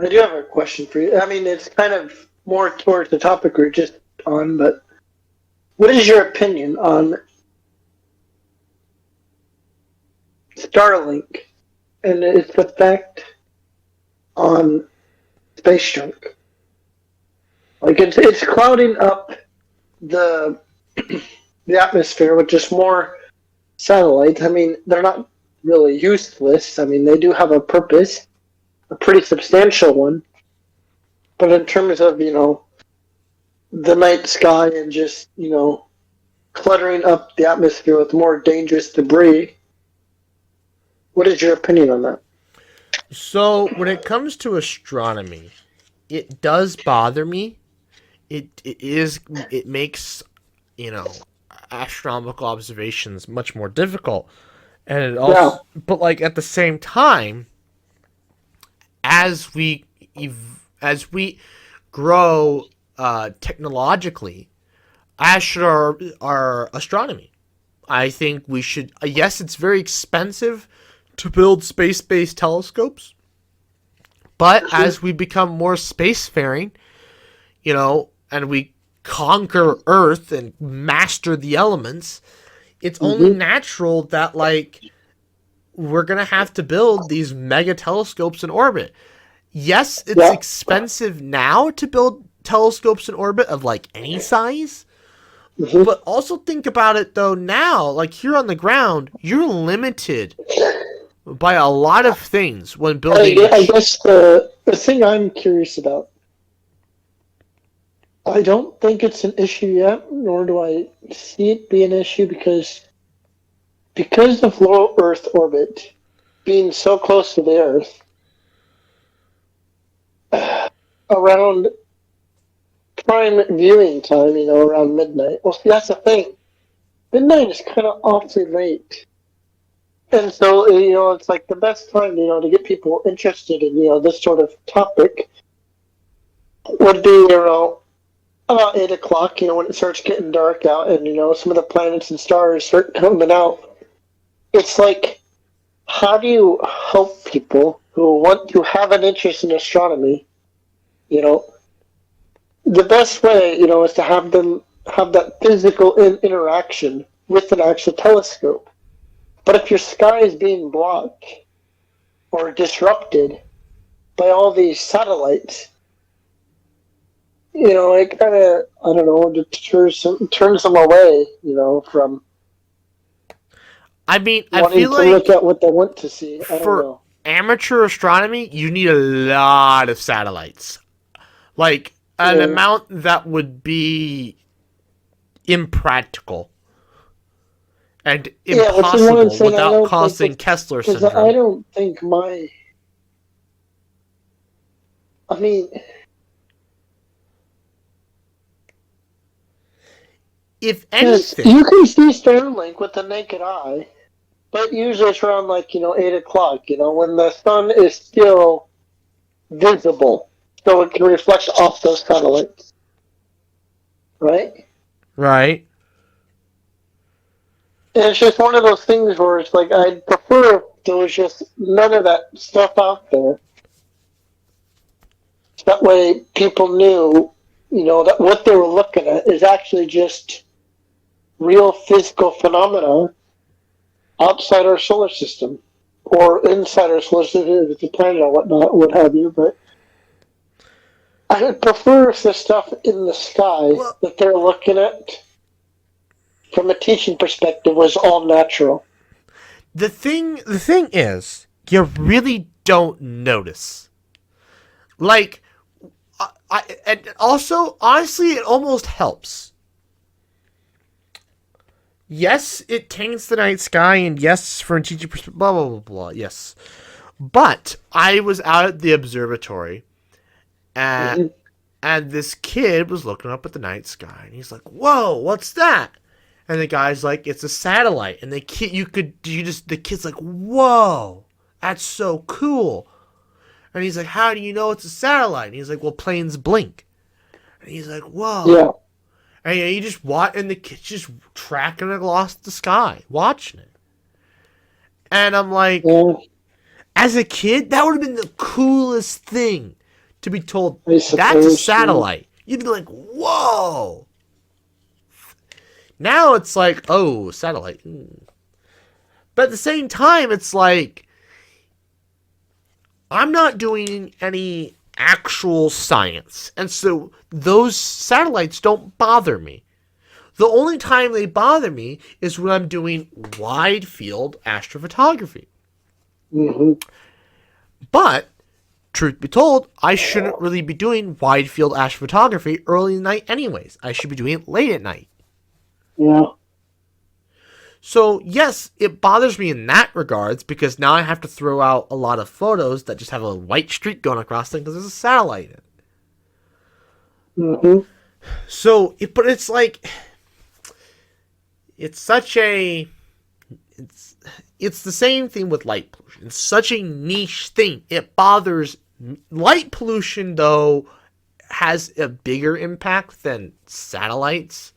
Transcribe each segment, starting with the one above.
I do have a question for you. I mean, it's kind of more towards the topic we're just on, but what is your opinion on Starlink and its effect on space junk? Like it's clouding up the the atmosphere with just more satellites. I mean, they're not really useless. I mean, they do have a purpose, a pretty substantial one. But in terms of, the night sky and just, cluttering up the atmosphere with more dangerous debris, what is your opinion on that? So when it comes to astronomy, it does bother me. It makes, you know, astronomical observations much more difficult. And it Yeah. also, but like at the same time, as we as we grow technologically, as should our astronomy. I think we should. Yes, it's very expensive to build space-based telescopes, but as we become more spacefaring, and we conquer Earth and master the elements, it's only Mm-hmm. natural that we're gonna have to build these mega telescopes in orbit. Yes, it's Yeah. expensive now to build telescopes in orbit of any size, Mm-hmm. but also think about it though now, like here on the ground, you're limited by a lot of things when building. I guess the thing I'm curious about, I don't think it's an issue yet, nor do I see it be an issue because of low Earth orbit being so close to the Earth, around prime viewing time, around midnight. Well, see, that's the thing. Midnight is kind of awfully late. And so, it's like the best time, to get people interested in, this sort of topic would be, about 8 o'clock, when it starts getting dark out and, some of the planets and stars start coming out. It's like, how do you help people who want to have an interest in astronomy, you know, the best way, is to have them have that physical interaction with an actual telescope. But if your sky is being blocked or disrupted by all these satellites, it kind of, I don't know, turns them away, from I mean, I wanting feel to look like at what they want to see. I don't for know. amateur astronomy, you need a lot of satellites. Like an Yeah, amount that would be impractical and yeah, which is what I'm impossible saying. I without don't think causing it's Kessler because I syndrome. don't think my. I mean, If because anything, you can see Starlink with the naked eye, but usually it's around 8 o'clock. When the sun is still visible, so it can reflect off those satellites, right? right? And it's just one of those things where it's like I'd prefer if there was just none of that stuff out there. So that way, people knew, that what they were looking at is actually just real physical phenomena outside our solar system or inside our solar system, if it's a planet or whatnot, what have you. But I would prefer if the stuff in the sky Well, that they're looking at, from a teaching perspective, was all natural. the thing is, you really don't notice. Like, and also, honestly, it almost helps. Yes, it taints the night sky, and yes, for a teaching perspective, blah blah blah blah. Yes, but I was out at the observatory, and Mm-hmm. this kid was looking up at the night sky, and he's like, "Whoa, what's that?" And the guy's like, "It's a satellite." And the kid's like, "Whoa, that's so cool." And he's like, "How do you know it's a satellite?" And he's like, "Well, planes blink." And he's like, Yeah. "Whoa." And you just watch, and the kid's just tracking it across the sky, watching it. And I'm like, Yeah. as a kid, that would have been the coolest thing to be told I that's a suppose, satellite. You'd be like, whoa. Now it's like, oh, satellite. But at the same time, it's like, I'm not doing any actual science. And so those satellites don't bother me. The only time they bother me is when I'm doing wide field astrophotography. Mm-hmm. But, truth be told, I shouldn't really be doing wide field astrophotography early in the night anyways. I should be doing it late at night. Yeah. So, yes, it bothers me in that regards because now I have to throw out a lot of photos that just have a white streak going across them because there's a satellite in it. Mm-hmm. So, but it's like, it's such a, it's the same thing with light pollution. It's such a niche thing. It bothers light pollution, though, has a bigger impact than satellites.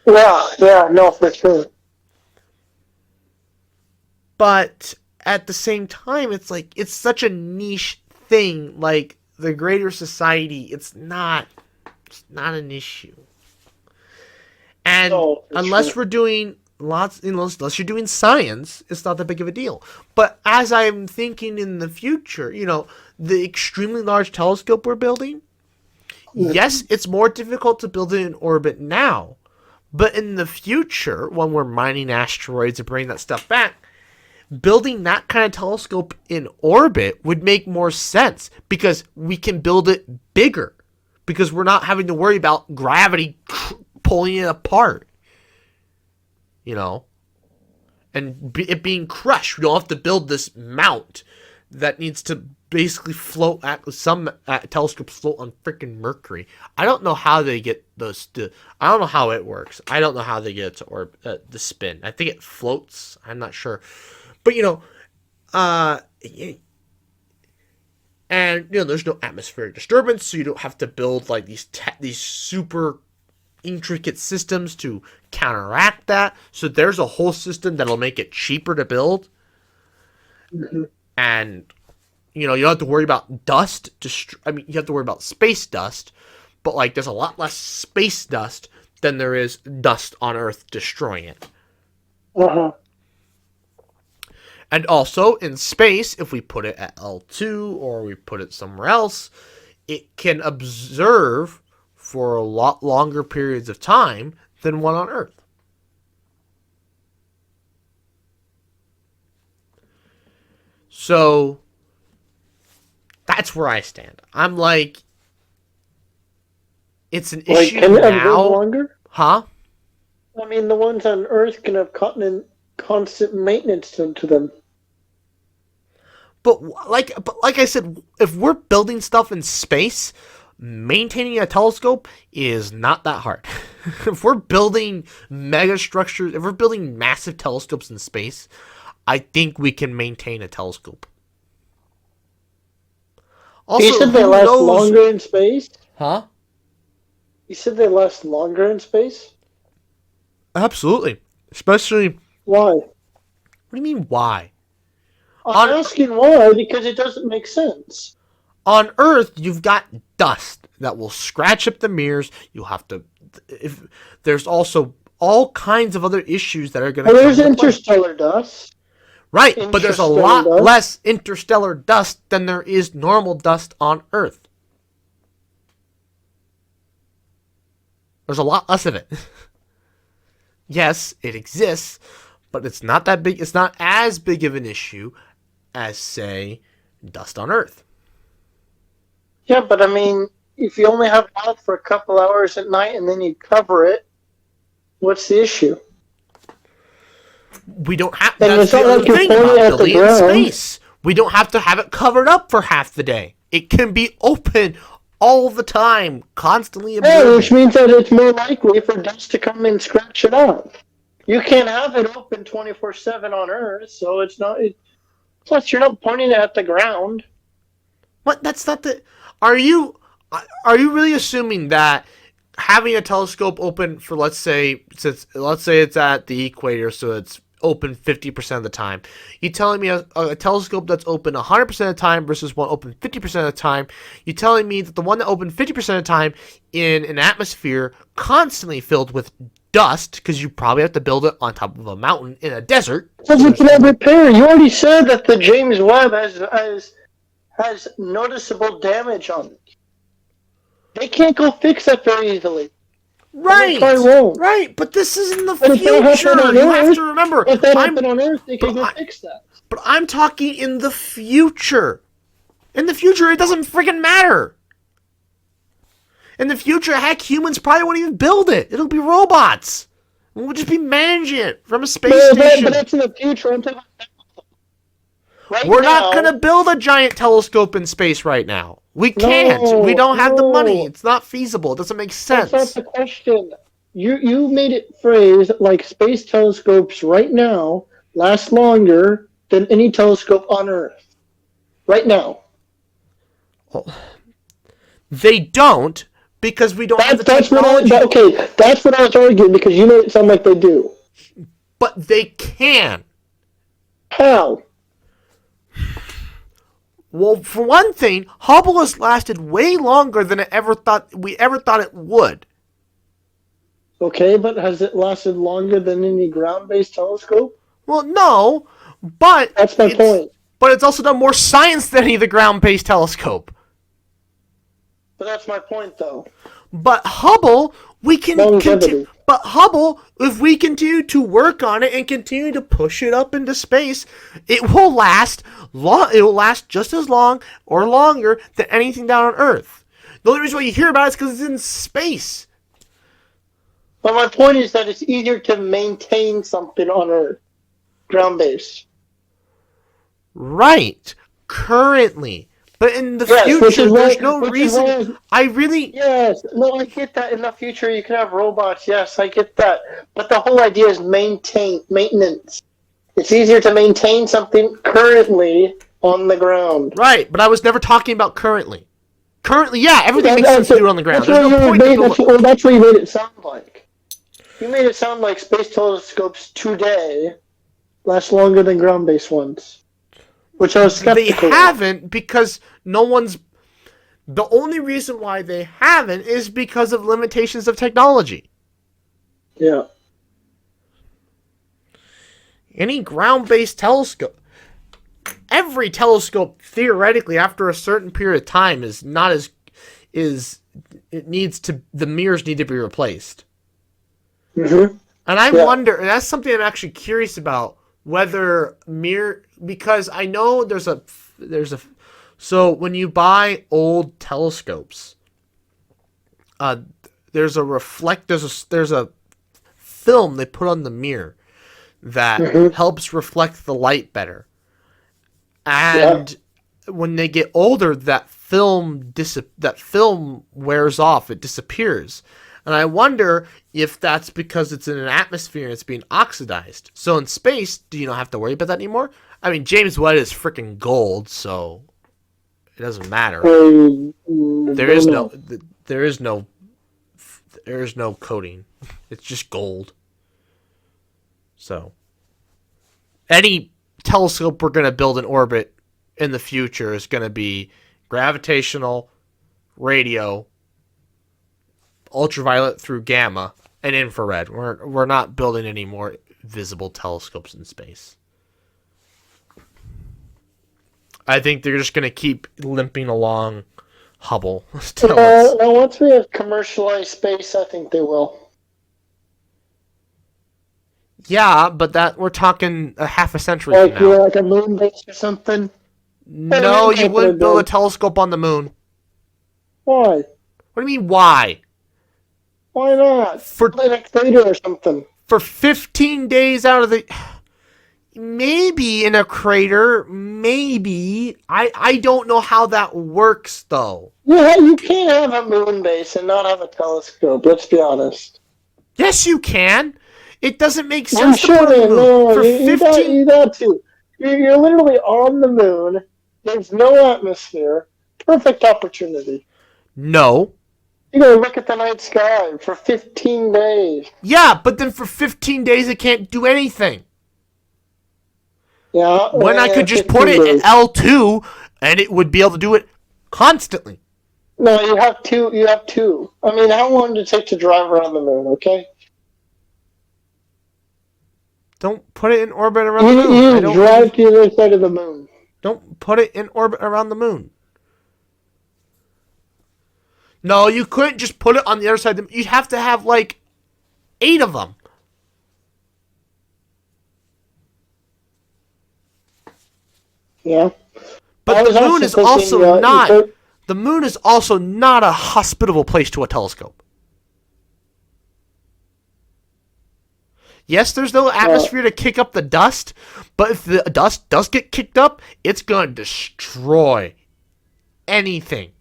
Yeah, no, for sure. But at the same time, it's like, it's such a niche thing. Like, the greater society, it's not an issue. And No, unless we're doing unless you're doing science, it's not that big of a deal. But as I'm thinking in the future, the extremely large telescope we're building, yes, it's more difficult to build it in orbit now. But in the future, when we're mining asteroids and bringing that stuff back, building that kind of telescope in orbit would make more sense because we can build it bigger because we're not having to worry about gravity pulling it apart, and it being crushed. We don't have to build this mount that needs to basically float some telescopes float on freaking Mercury. I don't know how they get those I don't know how it works. I don't know how they get it to the spin. I think it floats. I'm not sure. But, and, there's no atmospheric disturbance, so you don't have to build, like, these super intricate systems to counteract that. So there's a whole system that'll make it cheaper to build. Mm-hmm. And, you don't have to worry about dust. You have to worry about space dust, but, like, there's a lot less space dust than there is dust on Earth destroying it. Uh-huh. And also, in space, if we put it at L2 or we put it somewhere else, it can observe for a lot longer periods of time than one on Earth. So, that's where I stand. I'm like, it's an issue can it now. Longer? Huh? I mean, the ones on Earth can have constant maintenance to them. But like I said, if we're building stuff in space, maintaining a telescope is not that hard. If we're building mega structures, if we're building massive telescopes in space, I think we can maintain a telescope. Also, you said they last longer in space? Huh? You said they last longer in space? Absolutely. Especially... Why? What do you mean, why? I'm asking why, because it doesn't make sense. On Earth, you've got dust that will scratch up the mirrors. You'll have to... There's also all kinds of other issues that are going to... There's interstellar dust. Right, but there's a lot less interstellar dust than there is normal dust on Earth. There's a lot less of it. Yes, it exists, but it's not that big. It's not as big of an issue as, say, dust on Earth. Yeah, but I mean, if you only have it out for a couple hours at night and then you cover it, what's the issue? We don't have. That's the other thing about building in space. We don't have to have it covered up for half the day. It can be open all the time, constantly observing. Yeah, which means that it's more likely for dust to come and scratch it up. You can't have it open 24/7 on Earth, so it's not. Plus, you're not pointing it at the ground. What? That's not the. Are you really assuming that having a telescope open for let's say it's at the equator, so it's open 50% of the time. You're telling me a telescope that's open 100% of the time versus one open 50% of the time. You're telling me that the one that opened 50% of the time in an atmosphere constantly filled with dust, because you probably have to build it on top of a mountain in a desert. Because you can repair. You already said that the James Webb has noticeable damage on it. They can't go fix that very easily. Right, right, but this is in the But future. You have to remember. If that happened on Earth, they can go fix that. But I'm talking in the future. In the future, it doesn't freaking matter. In the future, heck, humans probably won't even build it. It'll be robots. We'll just be managing it from a space station. But that's in the future. I'm talking about We're not going to build a giant telescope in space right now. We can't. We don't have the money. It's not feasible. It doesn't make sense. That's not the question. You made it phrase like space telescopes right now last longer than any telescope on Earth. Right now. Well, they don't, because we don't have the technology. That's what I was arguing, because you made it sound like they do. But they can. How? Well, for one thing, Hubble has lasted way longer than we ever thought it would. Okay, but has it lasted longer than any ground-based telescope? Well, no, but that's my point. But it's also done more science than any of the ground-based telescope. But that's my point, though. But Hubble, we can continue. But Hubble, if we continue to work on it and continue to push it up into space, it will last It will last just as long or longer than anything down on Earth. The only reason why you hear about it is because it's in space. But my point is that it's easier to maintain something on Earth, ground-based. Right. Currently. But in the future, there's no reason. Yes, no, I get that. In the future, you can have robots. Yes, I get that. But the whole idea is maintenance. It's easier to maintain something currently on the ground. Right, but I was never talking about currently. Currently, yeah, everything makes sense to do on the ground. That's what you made it sound like. You made it sound like space telescopes today last longer than ground-based ones. Which I was skeptical. They haven't, because no one's... The only reason why they haven't is because of limitations of technology. Yeah. Any ground-based telescope... Every telescope, theoretically, after a certain period of time, is not as... It needs to... The mirrors need to be replaced. Mm-hmm. And I wonder... And that's something I'm actually curious about. Whether because I know there's a so when you buy old telescopes, there's a film they put on the mirror that helps reflect the light better, and when they get older, that film wears off, it disappears. And I wonder if that's because it's in an atmosphere and it's being oxidized. So in space, do you not have to worry about that anymore? I mean, James Webb is freaking gold, so it doesn't matter. There is no coating. It's just gold. So any telescope we're going to build in orbit in the future is going to be gravitational, radio, ultraviolet through gamma, and infrared. We're not building any more visible telescopes in space. I think they're just going to keep limping along Hubble. Now, once we have commercialized space, I think they will. Yeah, but that we're talking a half a century from now. Like a moon base or something? No, you wouldn't build a telescope on the moon. Why? What do you mean, why? Why not? For like a crater or something. For 15 days out of the... Maybe in a crater, maybe. I don't know how that works, though. Yeah, you can't have a moon base and not have a telescope, let's be honest. Yes, you can. It doesn't make sense to put on the moon. No, for 15... you got to. You're literally on the moon. There's no atmosphere. Perfect opportunity. No. You gotta look at the night sky for 15 days. Yeah, but then for 15 days it can't do anything. Yeah. When I could just put 15 it in days. L2 and it would be able to do it constantly. No, you have two. You have two. I mean, how long did it take to drive around the moon? Okay. Don't put it in orbit around the You, moon. I you don't drive to the other side of the moon. Don't put it in orbit around the moon. No, you couldn't just put it on the other side. You'd have to have like 8 of them. Yeah. But the moon is also not. The moon is also not a hospitable place to a telescope. Yes, there's no atmosphere to kick up the dust, but if the dust does get kicked up, it's going to destroy anything.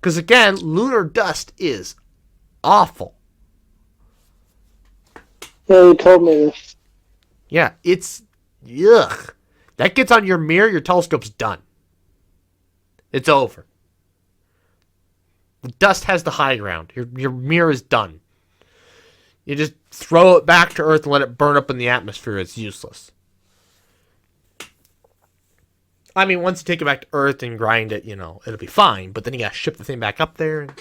Because again, lunar dust is awful. Yeah, you told me this. Yeah, it's yuck. That gets on your mirror, your telescope's done. It's over. The dust has the high ground. Your mirror is done. You just throw it back to Earth and let it burn up in the atmosphere. It's useless. I mean, once you take it back to Earth and grind it, it'll be fine. But then you gotta ship the thing back up there. The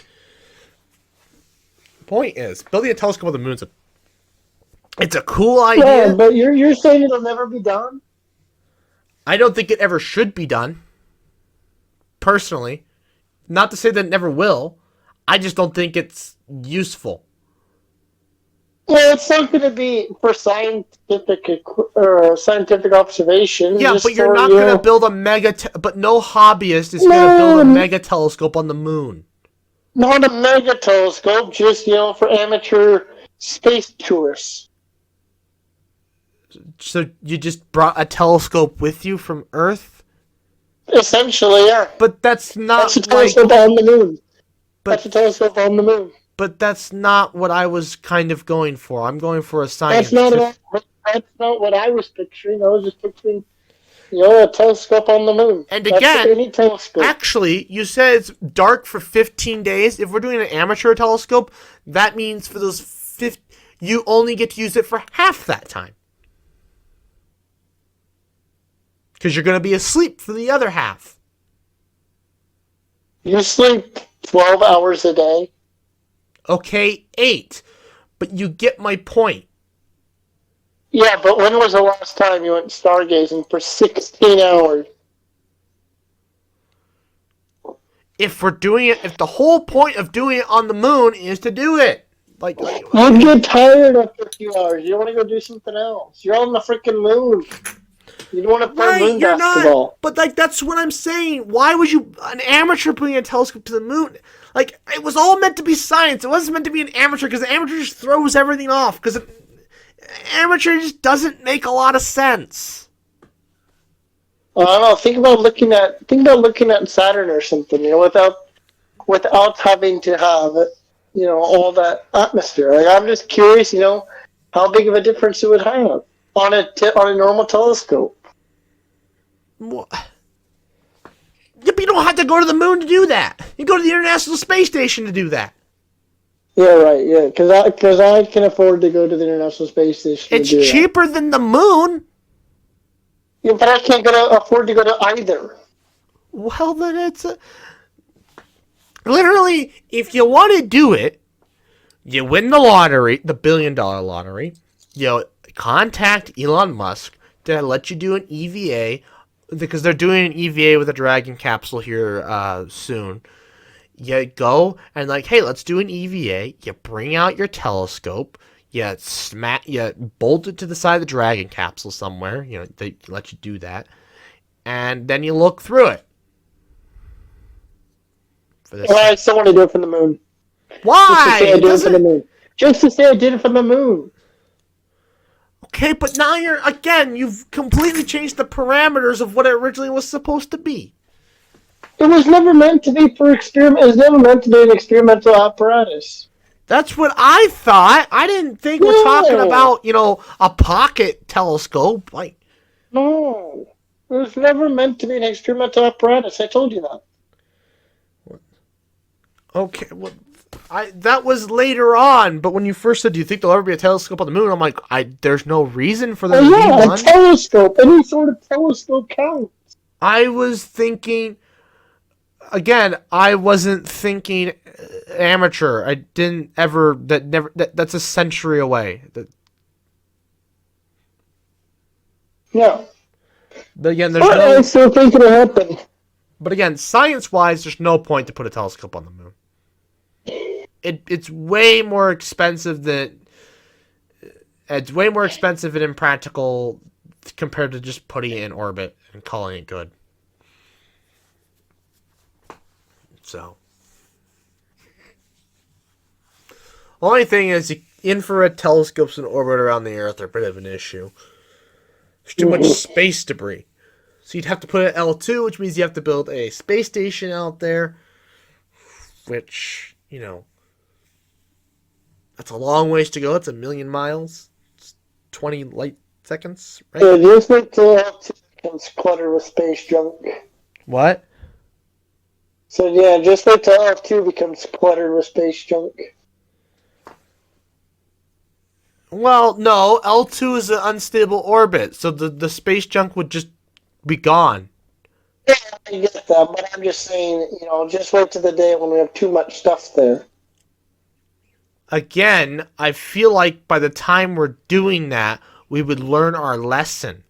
point is, building a telescope on the moon it's a cool idea. Yeah, but you're saying it'll never be done? I don't think it ever should be done. Personally. Not to say that it never will. I just don't think it's useful. Well, it's not going to be for scientific observation. Yeah, but you're not going to build a but no hobbyist is going to build a mega telescope on the moon. Not a mega telescope, just for amateur space tourists. So you just brought a telescope with you from Earth? Essentially, yeah. But that's not That's a telescope on the moon. But that's a telescope on the moon. But that's not what I was kind of going for. I'm going for a science. That's not what I was picturing. I was just picturing, a telescope on the moon. And again, any telescope. Actually, you said it's dark for 15 days. If we're doing an amateur telescope, that means for those you only get to use it for half that time. Because you're going to be asleep for the other half. You sleep 12 hours a day. Okay, 8. But you get my point. Yeah, but when was the last time you went stargazing for 16 hours? If the whole point of doing it on the moon is to do it. You get tired after a few hours. You want to go do something else. You're on the freaking moon. You don't want to play moon basketball. But that's what I'm saying. Why would an amateur bring a telescope to the moon? It was all meant to be science. It wasn't meant to be an amateur because the amateur just throws everything off. Because amateur just doesn't make a lot of sense. I don't know. Think about looking at Saturn or something. Without having to have all that atmosphere. I'm just curious. How big of a difference it would have on a normal telescope. What? Yeah, but you don't have to go to the moon to do that. You go to the International Space Station to do that. Yeah, right. Yeah, because I can afford to go to the International Space Station. It's cheaper than the moon. Yeah, but I can't afford to go to either. Well, then it's literally, if you want to do it, you win the lottery, the $1 billion lottery. Contact Elon Musk to let you do an EVA. Because they're doing an EVA with a Dragon capsule here soon. You go and hey, let's do an EVA. You bring out your telescope. You bolt it to the side of the Dragon capsule somewhere. They let you do that. And then you look through it. I still want to do it from the moon. Why? Just to say I did it from the moon. Okay, but now you've completely changed the parameters of what it originally was supposed to be. It was never meant to be for experiment. It was never meant to be an experimental apparatus. That's what I thought. I didn't think we're talking about, a pocket telescope. No. It was never meant to be an experimental apparatus. I told you that. Okay, well, That was later on, but when you first said, "Do you think there'll ever be a telescope on the moon?" I'm like, there's no reason for there to be yeah, a one. telescope. Any sort of telescope counts. I was thinking, again, I wasn't thinking amateur. I didn't ever. That's a century away. Yeah. But again, there's But I no. still think it'll happen. But again, science-wise, there's no point to put a telescope on the moon. It's way more expensive than. It's way more expensive and impractical compared to just putting it in orbit and calling it good. So, only thing is, infrared telescopes in orbit around the Earth are a bit of an issue. There's too much space debris. So you'd have to put it at L2, which means you have to build a space station out there, which, that's a long ways to go. It's 1,000,000 miles. It's 20 light seconds, right? Yeah, just wait till L2 becomes cluttered with space junk. What? So yeah, just wait till L2 becomes cluttered with space junk. Well, no. L2 is an unstable orbit, so the space junk would just be gone. Yeah, I get that, but I'm just saying, just wait till the day when we have too much stuff there. Again, I feel like by the time we're doing that, we would learn our lesson.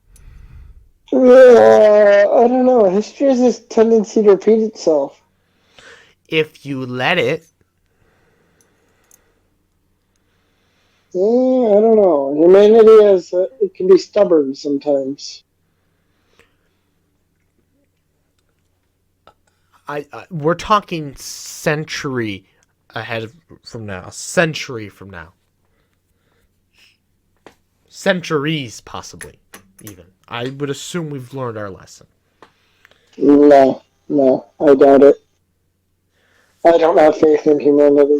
I don't know. History has this tendency to repeat itself. If you let it. Yeah, I don't know. Humanity it can be stubborn sometimes. We're talking century from now. A century from now. Centuries, possibly, even. I would assume we've learned our lesson. No, I doubt it. I don't have faith in humanity.